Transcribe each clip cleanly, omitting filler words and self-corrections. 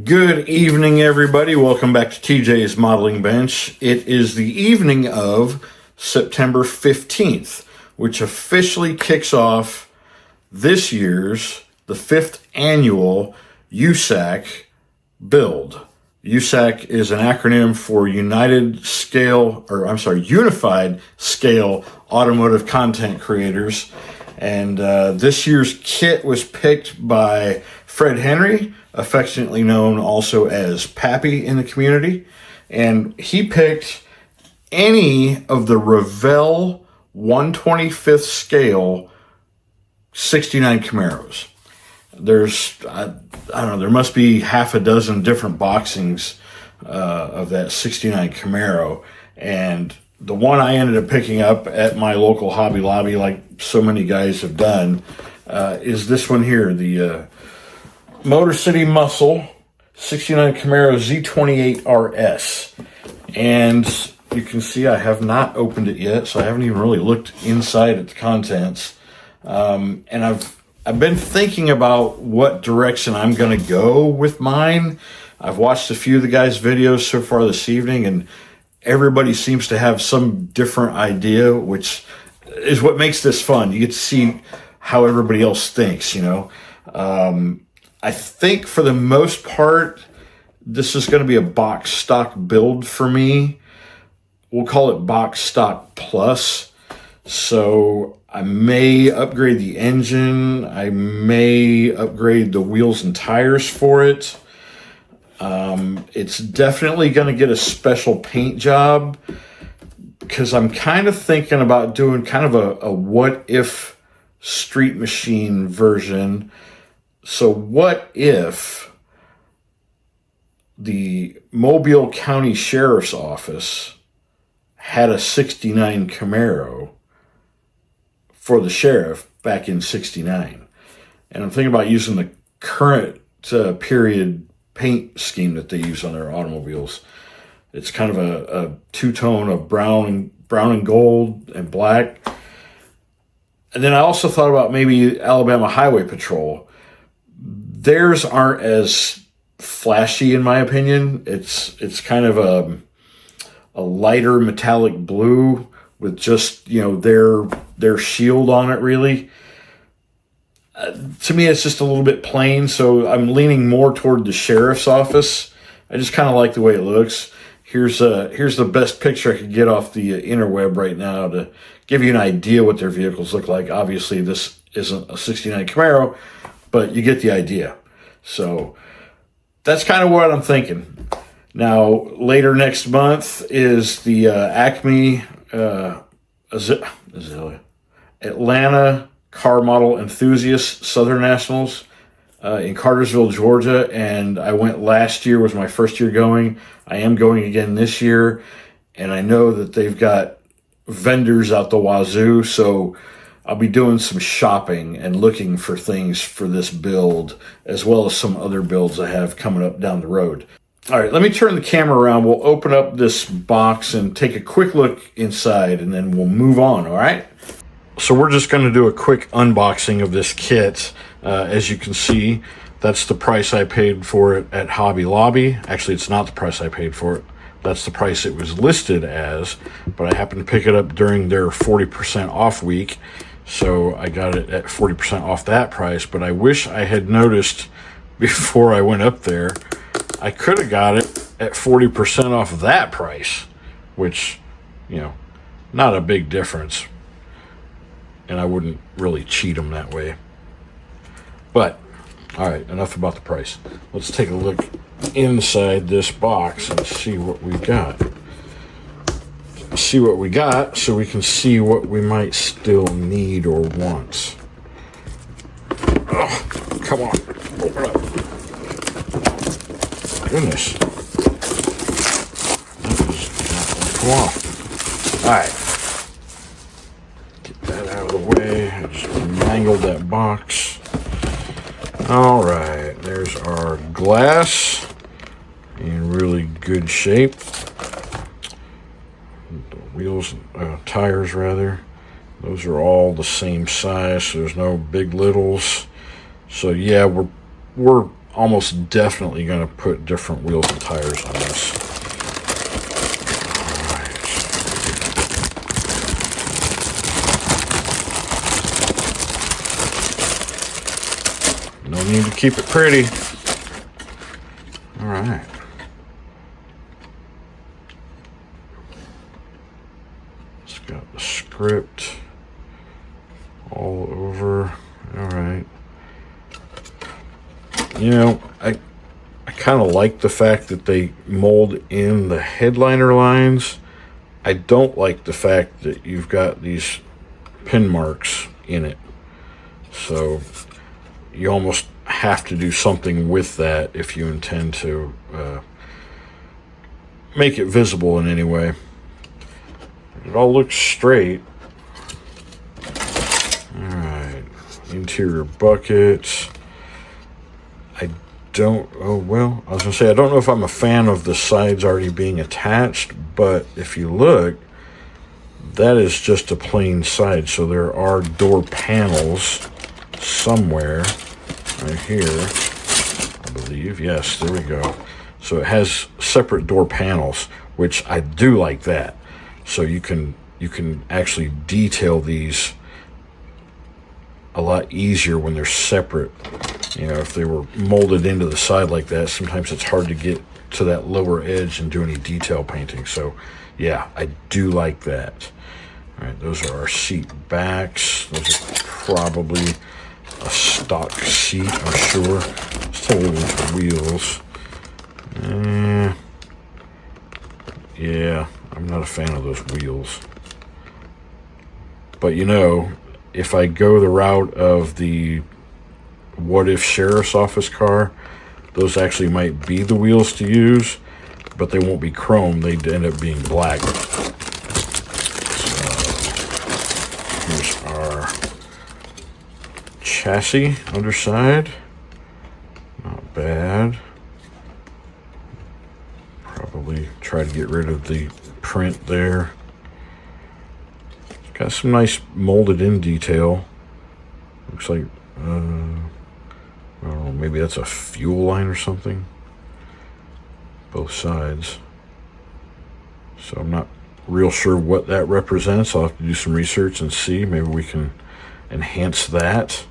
Good evening, everybody. Welcome back to TJ's Modeling Bench. It is the evening of September 15th, which officially kicks off this year's, the 5th annual USACC build. USACC is an acronym for Unified Scale Automotive Content Creators. And this year's kit was picked by Fred Henry, affectionately known also as Pappy in the community. And he picked any of the Revell 125th scale 69 Camaros. There's, I don't know, there must be half a dozen different boxings of that 69 Camaro. And the one I ended up picking up at my local Hobby Lobby, like so many guys have done, is this one here, the Motor City Muscle 69 Camaro Z28 RS. And you can see I have not opened it yet, so I haven't even really looked inside at the contents. And I've been thinking about what direction I'm going to go with mine. I've watched a few of the guys' videos so far this evening, and everybody seems to have some different idea, which is what makes this fun. You get to see how everybody else thinks, you know. I think for the most part, this is going to be a box stock build for me. We'll call it box stock plus. So I may upgrade the engine. I may upgrade the wheels and tires for it. It's definitely going to get a special paint job because I'm kind of thinking about doing kind of a what if street machine version. So what if the Mobile County Sheriff's Office had a 69 Camaro for the sheriff back in 69? And I'm thinking about using the current period paint scheme that they use on their automobiles. It's kind of a two-tone of brown and gold and black. And then I also thought about maybe Alabama Highway Patrol. Theirs aren't as flashy, in my opinion. It's kind of a lighter metallic blue with just, you know, their shield on it, really. To me, it's just a little bit plain, so I'm leaning more toward the sheriff's office. I just kind of like the way it looks. Here's the best picture I could get off the interweb right now to give you an idea what their vehicles look like. Obviously, this isn't a 69 Camaro, but you get the idea. So that's kind of what I'm thinking. Now, later next month is the Acme Atlanta Car Model Enthusiast Southern Nationals in Cartersville, Georgia. And I went last year, was my first year going. I am going again this year. And I know that they've got vendors out the wazoo. So I'll be doing some shopping and looking for things for this build, as well as some other builds I have coming up down the road. All right, let me turn the camera around. We'll open up this box and take a quick look inside, and then we'll move on, all right? So we're just going to do a quick unboxing of this kit. As you can see, that's the price I paid for it at Hobby Lobby. Actually, it's not the price I paid for it. That's the price it was listed as, but I happened to pick it up during their 40% off week. So I got it at 40% off that price, but I wish I had noticed before I went up there. I could have got it at 40% off of that price, which, you know, not a big difference. And I wouldn't really cheat them that way. But, all right, enough about the price. Let's take a look inside this box and see what we got. See what we got so we can see what we might still need or want. Oh, come on, open up. Goodness. That is come on. All right. Get that out of the way. I just mangled that box. All right, there's our glass in really good shape. The wheels, tires rather. Those are all the same size, so there's no big littles. So yeah, we're almost definitely going to put different wheels and tires on this. All right. No need to keep it pretty. All right. It's got the script all over. All right. You know, I kind of like the fact that they mold in the headliner lines. I don't like the fact that you've got these pin marks in it. So you almost have to do something with that if you intend to make it visible in any way. It all looks straight. All right, interior buckets. I was gonna say, I don't know if I'm a fan of the sides already being attached, but if you look, that is just a plain side. So there are door panels somewhere right here, I believe. Yes, there we go. So it has separate door panels, which I do like that. So you can actually detail these a lot easier when they're separate. You know, if they were molded into the side like that, sometimes it's hard to get to that lower edge and do any detail painting. So yeah, I do like that. All right, those are our seat backs. Those are probably a stock seat, I'm sure. Let's take a look at the wheels. Yeah, I'm not a fan of those wheels. But you know, if I go the route of the what if sheriff's office car, those actually might be the wheels to use, but they won't be chrome. They'd end up being black. So here's our chassis underside. Not bad. Probably try to get rid of the print there. Got some nice molded in detail. Looks like I don't know, maybe that's a fuel line or something. Both sides. So I'm not real sure what that represents. I'll have to do some research and see. Maybe we can enhance that.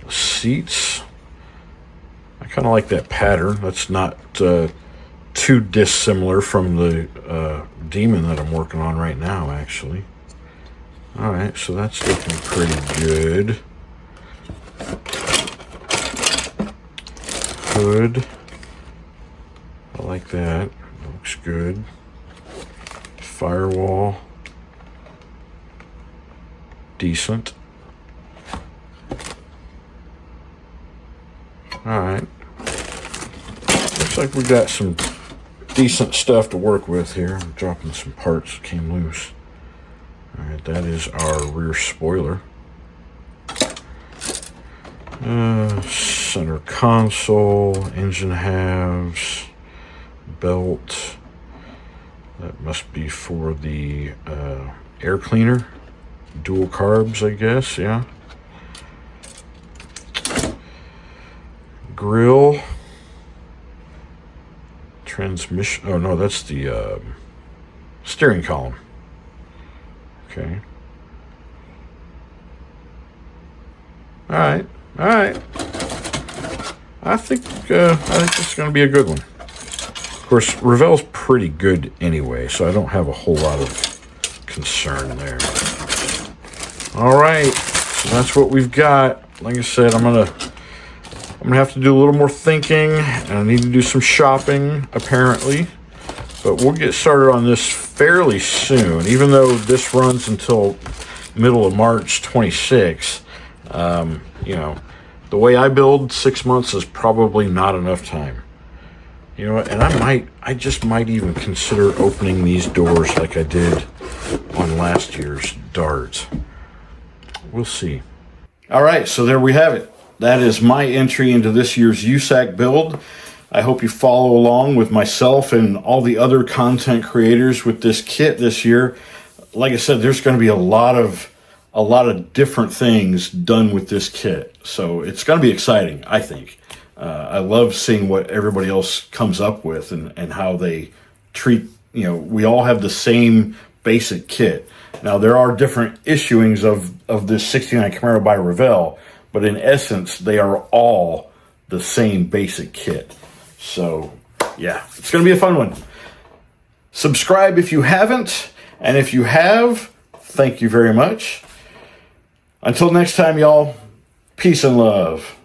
The seats. I kind of like that pattern. That's not too dissimilar from the Demon that I'm working on right now, actually. All right, so that's looking pretty good. Hood. I like that. Looks good. Firewall. Decent. All right. Looks like we got some decent stuff to work with here. I'm dropping some parts that came loose. All right, that is our rear spoiler. Center console, engine halves, belt. That must be for the air cleaner. Dual carbs, I guess, yeah. Grill. Transmission. Oh, no, that's the steering column. Okay. All right. I think it's going to be a good one. Of course, Revell's pretty good anyway, so I don't have a whole lot of concern there. All right, so that's what we've got. Like I said, I'm gonna have to do a little more thinking, and I need to do some shopping apparently. But we'll get started on this fairly soon, even though this runs until middle of March 26th. You know, the way I build, 6 months is probably not enough time. You know, and I just might even consider opening these doors like I did on last year's Dart. We'll see. All right, so there we have it. That is my entry into this year's USACC build. I hope you follow along with myself and all the other content creators with this kit this year. Like I said, there's going to be a lot of a lot of different things done with this kit. So it's going to be exciting, I think. I love seeing what everybody else comes up with and how they treat, we all have the same basic kit. Now, there are different issuings of this 69 Camaro by Revell, but in essence, they are all the same basic kit. So, yeah, it's going to be a fun one. Subscribe if you haven't, and if you have, thank you very much. Until next time, y'all, peace and love.